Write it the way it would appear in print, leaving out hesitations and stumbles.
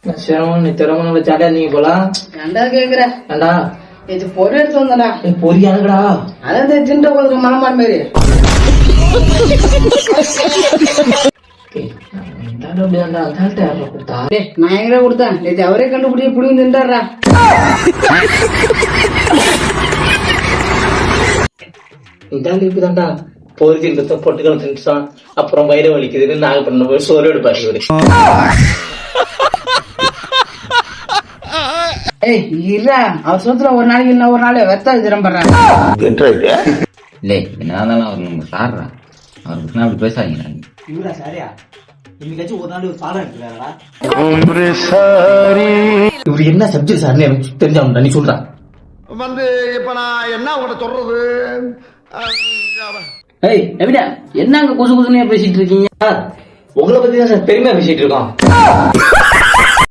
சிரமம் நீ திறமணம் ஜாலியா இருந்தீங்க போலாம். ஏன்டா கேக்குற? ஏண்டா இது பொறி எடுத்து வந்தடா. பொரியானுங்கடா. அதான் தின்ற கொஞ்சம் மனமான் மாரி. நான் எங்க கொடுத்தேன் நேற்று அவரே கண்டுபிடி புடிங்க தின்றாரா. இதாங்க இப்பதான்டா பொறி தின்றத பொட்டுக்கள் தின்றான். அப்புறம் வயிறு வலிக்குதுன்னு நாகப்பட்டினம் போய் சோறு எடுப்பாரு இவரு. ஏய் இல்ல அவர் சொத்துல ஒரு நாளைக்கு இன்னும் ஒரு நாள் வெத்தா திறம்படுறாங்க. இல்லை என்னதான் அவர் நம்ம சாடுறா அவருக்கு அப்படி பேசாதீங்க. இவரா சாரியா இன்னைக்காச்சும் ஒரு நாள் ஒரு பாடம் எடுக்கிறாரா? இவரு என்ன சப்ஜெக்ட் சார் எனக்கு தெரிஞ்சா நீ சொல்றான் வந்து இப்ப நான் என்ன உங்கள்கிட்ட சொல்றது? ஏய் எப்படியா என்ன அங்க கொசு கொசுனே பேசிட்டு இருக்கீங்க? உங்களை பத்தி தான் சார் பெருமையா பேசிட்டு இருக்கோம்.